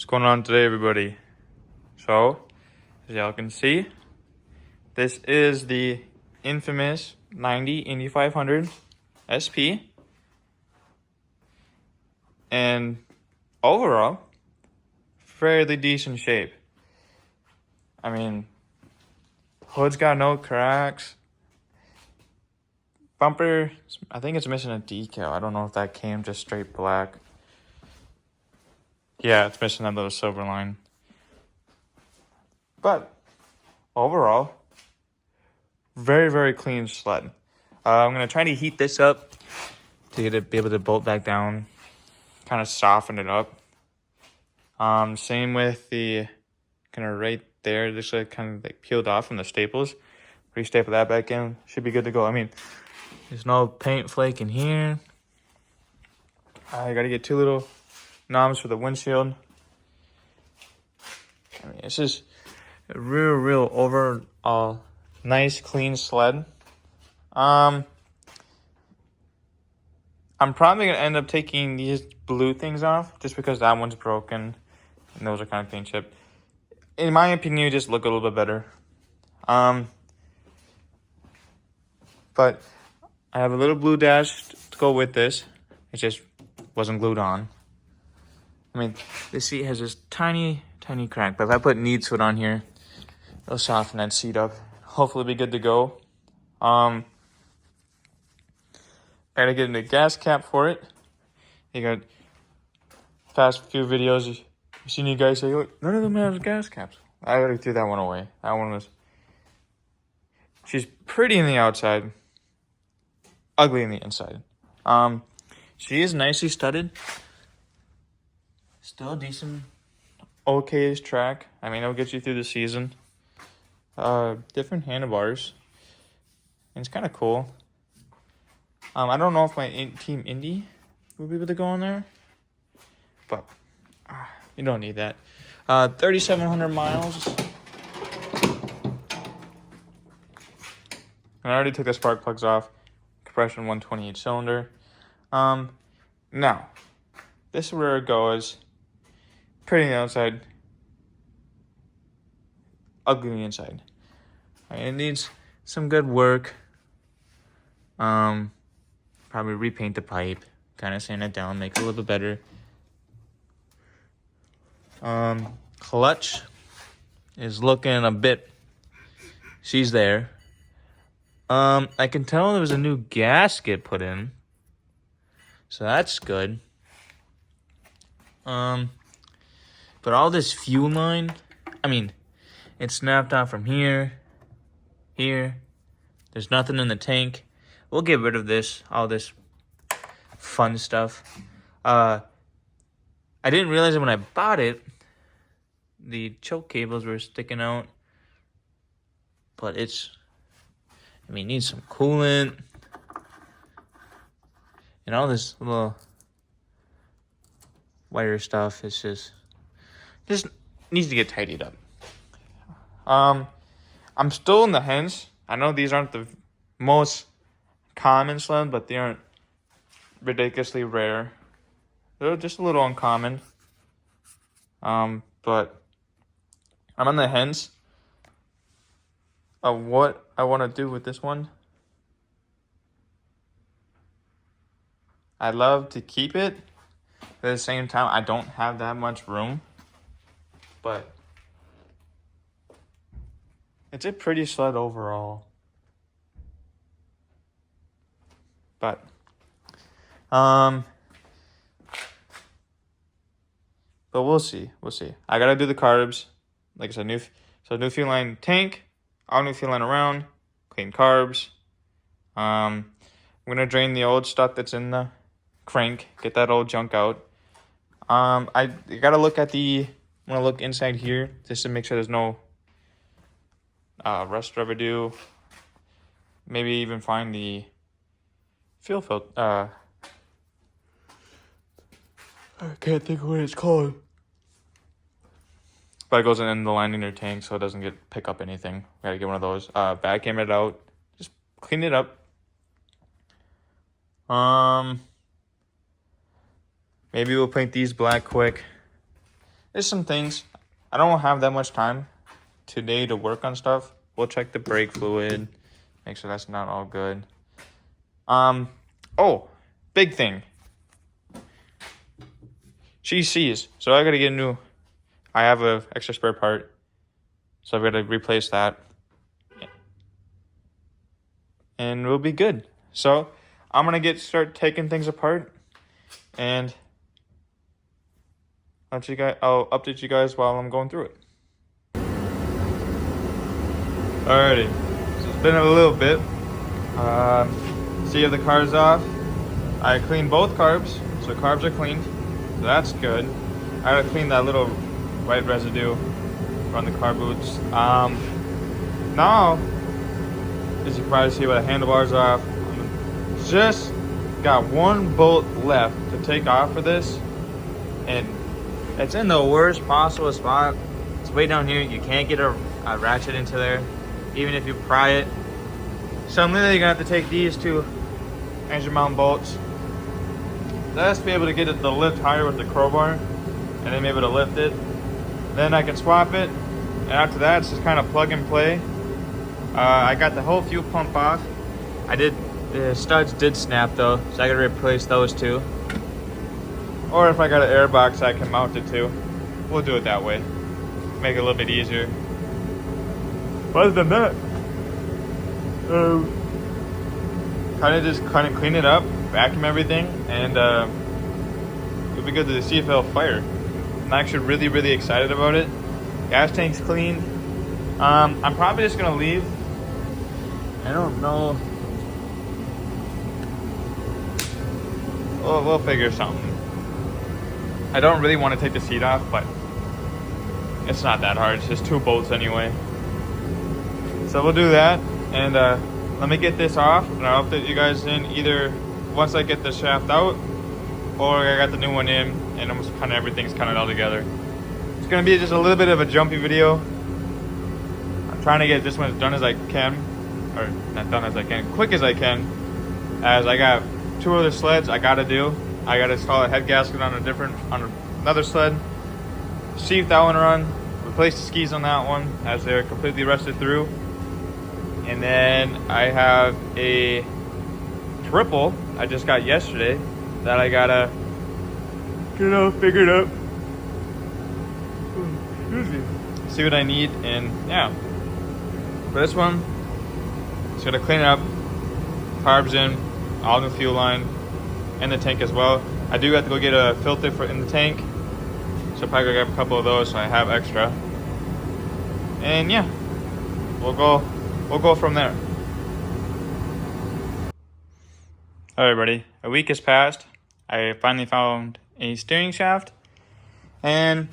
What's going on today, everybody? So, as y'all can see, this is the infamous 90 Indy 500 SP. And overall, fairly decent shape. I mean, hood's got no cracks. Bumper, I think it's missing a decal. I don't know if that came just straight black. Yeah, it's missing that little silver line. But overall, very, very clean sled. I'm going to try to heat this up to get it, be able to bolt back down, kind of soften it up. Same with the kind of right there, just like kind of like peeled off from the staples. Re-staple that back in, should be good to go. I mean, there's no paint flake in here. I got to get two little knobs for the windshield. I mean, this is a real overall nice, clean sled. I'm probably going to end up taking these blue things off just because that one's broken and those are kind of paint chipped. In my opinion, just look a little bit better. But I have a little blue dash to go with this. It just wasn't glued on. I mean, this seat has this tiny crack, but if I put Need Foot on here, it'll soften that seat up. Hopefully be good to go. I gotta get a new gas cap for it. You got past few videos, you've seen you guys say, none of them have gas caps. I already threw that one away. That one was, she's pretty in the outside, ugly in the inside. She is nicely studded. Still decent, okay-ish track. I mean, it'll get you through the season. Different handlebars. And it's kind of cool. I don't know if my team Indy will be able to go on there, but you don't need that. 3,700 miles. I already took the spark plugs off. Compression 128 cylinder. Now, this is where it goes. Pretty on the outside, ugly on the inside. It needs some good work. Probably repaint the pipe, kind of sand it down, make it a little bit better. Clutch is looking a bit, she's there. I can tell there was a new gasket put in, so that's good. But all this fuel line, I mean, it's snapped out from here. There's nothing in the tank. We'll get rid of this, all this fun stuff. I didn't realize it when I bought it. The choke cables were sticking out. But it's, I mean, it needs some coolant. And all this little wire stuff, it's just needs to get tidied up. I'm still in the hints. I know these aren't the most common sled, but they aren't ridiculously rare. They're just a little uncommon. But I'm on the hints of what I want to do with this one. I'd love to keep it. At the same time, I don't have that much room. But it's a pretty sled overall. But we'll see. I gotta do the carbs. Like I said, new fuel line tank, all new fuel line around, clean carbs. I'm gonna drain the old stuff that's in the crank, get that old junk out. I gotta look at I'm gonna look inside here just to make sure there's no rust residue. Maybe even find the fuel filter. I can't think of what it's called. But it goes in the lining of your tank so it doesn't pick up anything. Gotta get one of those. Vacuum it out. Just clean it up. Maybe we'll paint these black quick. there's some things. I don't have that much time today to work on stuff. We'll check the brake fluid, make sure that's not all good. Oh, big thing. She sees, so I gotta get a new. I have a extra spare part, so I've got to replace that, and we'll be good. So I'm gonna start taking things apart, and I'll update you guys while I'm going through it. Alrighty, so it's been a little bit. See if the car's off. I cleaned both carbs, so carbs are cleaned, so that's good. I gotta clean that little white residue on the car boots. Now, as you can probably see, with the handlebars off, just got one bolt left to take off for this, and it's in the worst possible spot. It's way down here. You can't get a ratchet into there, even if you pry it. So I'm literally gonna have to take these two engine mount bolts. That's to be able to get it to lift higher with the crowbar, and then be able to lift it. Then I can swap it, and after that, it's just kind of plug and play. I got the whole fuel pump off. The studs did snap though, so I gotta replace those too. Or if I got an air box, I can mount it to. We'll do it that way. Make it a little bit easier. But other than that, kind of clean it up, vacuum everything, and it'll be good to see if it'll fire. I'm actually really excited about it. Gas tank's clean. I'm probably just gonna leave. I don't know. We'll figure something. I don't really want to take the seat off, but it's not that hard. It's just 2 bolts anyway. So we'll do that, and let me get this off, and I'll update you guys in either once I get the shaft out, or I got the new one in, and almost kind of everything's kind of all together. It's gonna be just a little bit of a jumpy video. I'm trying to get this one as done as I can, or not done as I can, quick as I can, as I got 2 other sleds I gotta do. I gotta install a head gasket on another sled, see if that one run, replace the skis on that one as they're completely rusted through. And then I have a triple I just got yesterday that I gotta get all figured up. Excuse me. See what I need, and yeah. For this one, just gotta clean it up, carbs in, all new fuel line, and the tank as well. I do have to go get a filter in the tank, so probably go grab a couple of those so I have extra. And yeah, we'll go from there. All right, buddy. A week has passed. I finally found a steering shaft, and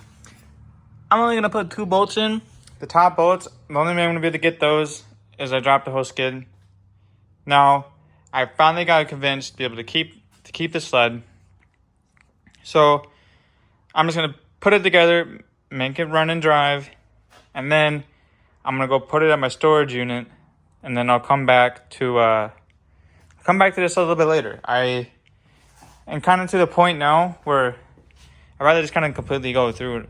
I'm only gonna put 2 bolts in. The top bolts, the only way I'm gonna be able to get those is I dropped the whole skid. Now, I finally got convinced to be able to keep the sled. So I'm just gonna put it together, make it run and drive, and then I'm gonna go put it at my storage unit, and then I'll come back to this a little bit later. I am kind of to the point now where I'd rather just kind of completely go through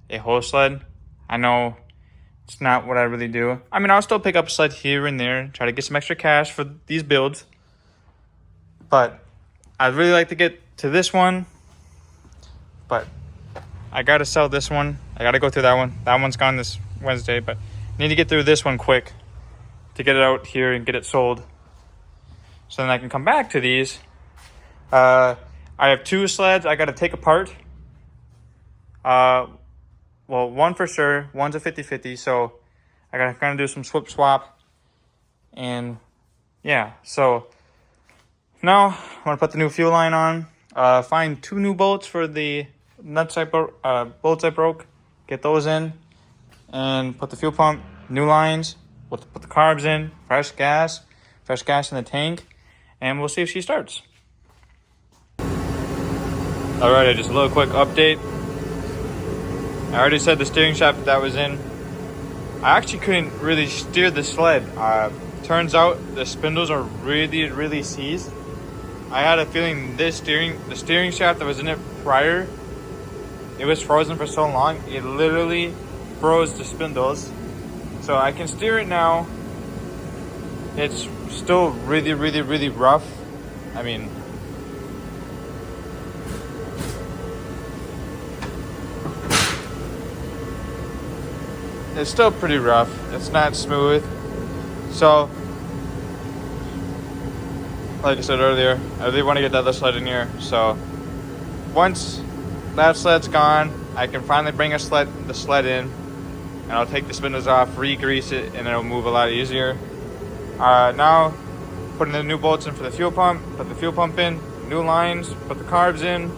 a whole sled. I know it's not what I really do. I mean, I'll still pick up a sled here and there, try to get some extra cash for these builds. But I'd really like to get to this one. But I got to sell this one. I got to go through that one. That one's gone this Wednesday, but I need to get through this one quick to get it out here and get it sold. So then I can come back to these. I have 2 sleds I got to take apart. Well, one for sure. One's a 50-50, so I got to kind of do some swap. And yeah, so now I'm going to put the new fuel line on. Find 2 new bolts for the bolts I broke. Get those in. And put the fuel pump, new lines. We'll put the carbs in, fresh gas in the tank. And we'll see if she starts. Alright, just a little quick update. I already said the steering shaft that was in. I actually couldn't really steer the sled. Turns out the spindles are really seized. I had a feeling the steering shaft that was in it prior it was frozen for so long, it literally froze the spindles. So I can steer it now. It's still really, really, really rough. I mean, it's still pretty rough. It's not smooth. So, like I said earlier, I really want to get the other sled in here. So, once that sled's gone, I can finally bring the sled in, and I'll take the spindles off, re-grease it, and it'll move a lot easier. Now, putting the new bolts in for the fuel pump, put the fuel pump in, new lines, put the carbs in,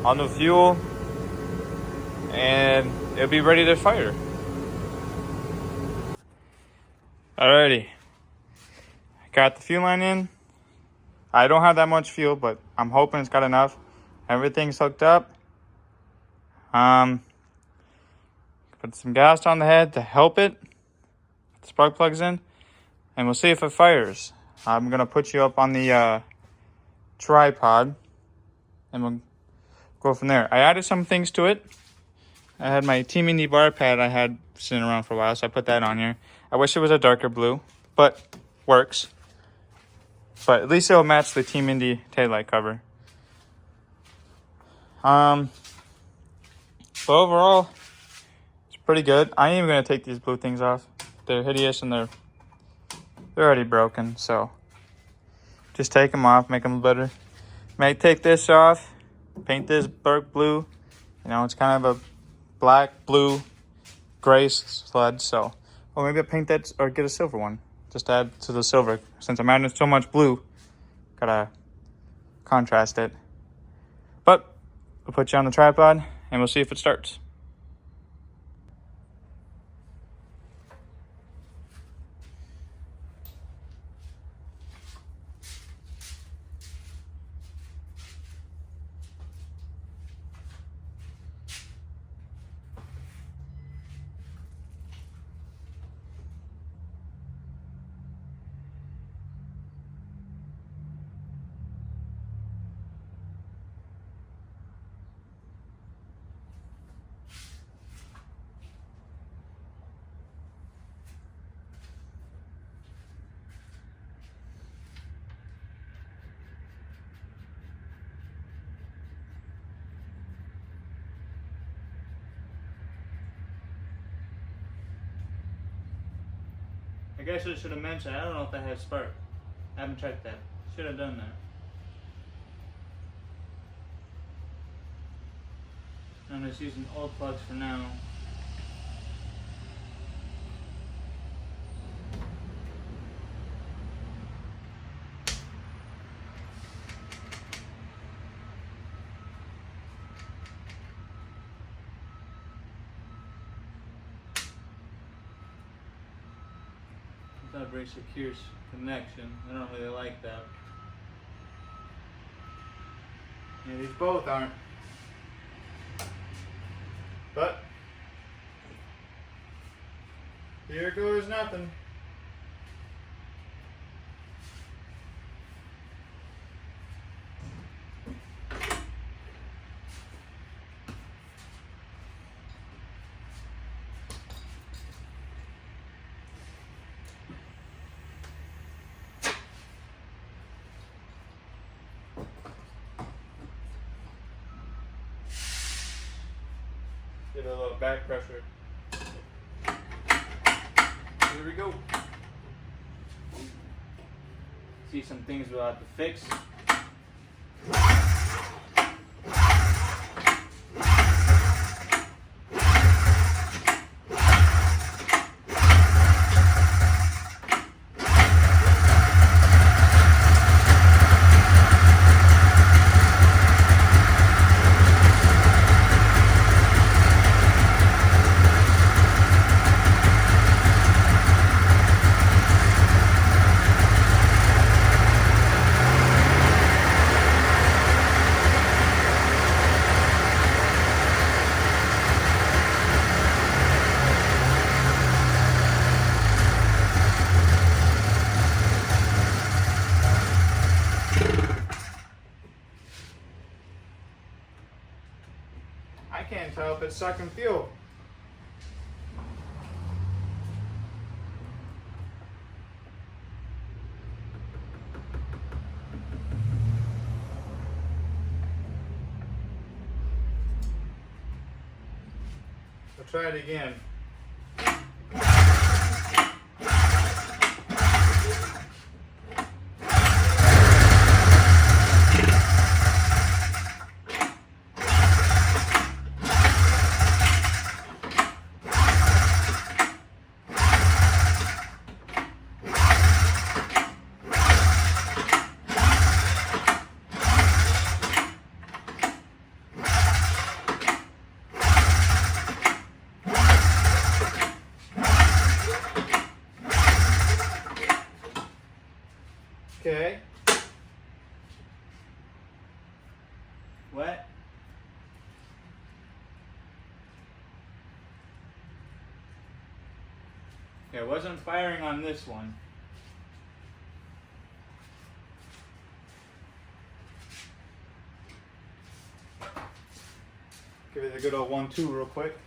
all new fuel, and it'll be ready to fire. Alrighty, got the fuel line in. I don't have that much fuel, but I'm hoping it's got enough. Everything's hooked up. Put some gas on the head to help it. The spark plugs in, and we'll see if it fires. I'm gonna put you up on the tripod, and we'll go from there. I added some things to it. I had my Team Indy bar pad I had sitting around for a while, so I put that on here. I wish it was a darker blue, but works. But at least it'll match the Team Indy taillight cover. But overall, it's pretty good. I ain't even gonna take these blue things off. They're hideous and they're already broken, so just take them off, make them better. Might take this off, paint this dark blue. You know, it's kind of a black, blue, gray sled, so. Or maybe I'll paint that or get a silver one. Just add to the silver. Since I'm adding so much blue, gotta contrast it. But we'll put you on the tripod and we'll see if it starts. I guess I should have mentioned, I don't know if that has spark. I haven't checked that. Should have done that. I'm just using old plugs for now. Not a very secure connection. I don't really like that. Yeah, these both aren't. But here goes nothing. Get a little back pressure. Here we go. See some things we'll have to fix. I can't tell if it's sucking fuel. I'll try it again. Okay. Wet. Okay, it wasn't firing on this one. Give it a good old 1-2 real quick.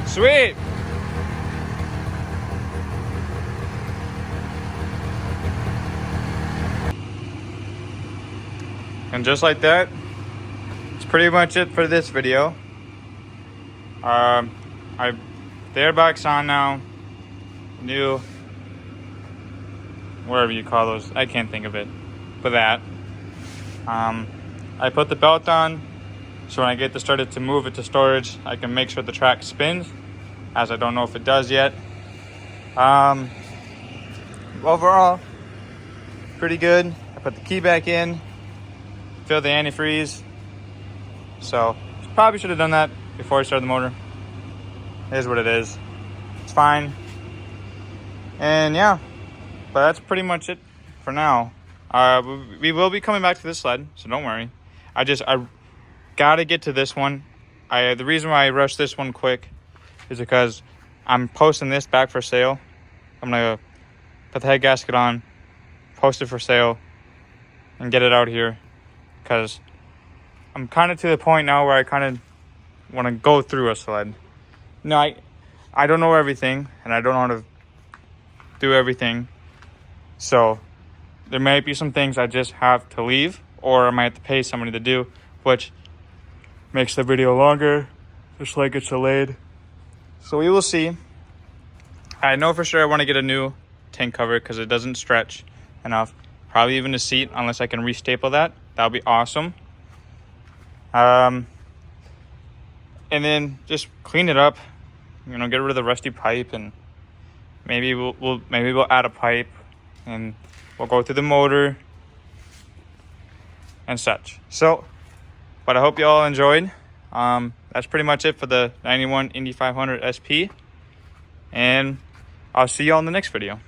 Sweet. And just like that, it's pretty much it for this video. The airbox on now. New, whatever you call those, I can't think of it. But that. I put the belt on, so when I get this started to move it to storage, I can make sure the track spins, as I don't know if it does yet. Overall, pretty good. I put the key back in, filled the antifreeze. So probably should have done that before I started the motor. It is what it is. It's fine. And yeah, but that's pretty much it for now. We will be coming back to this sled, so don't worry. I gotta get to this one. The reason why I rushed this one quick is because I'm posting this back for sale. I'm gonna put the head gasket on, post it for sale, and get it out here, because I'm kind of to the point now where I kind of want to go through a sled. No, I don't know everything, and I don't know how to do everything, so there might be some things I just have to leave, or I might have to pay somebody to do, which makes the video longer, just like it's delayed. So we will see. I know for sure I want to get a new tank cover because it doesn't stretch enough. Probably even the seat, unless I can restaple that. That would be awesome. And then just clean it up, you know, get rid of the rusty pipe, and maybe we'll add a pipe, and we'll go through the motor and such. So, but I hope you all enjoyed. That's pretty much it for the 91 Indy 500 SP, and I'll see you all in the next video.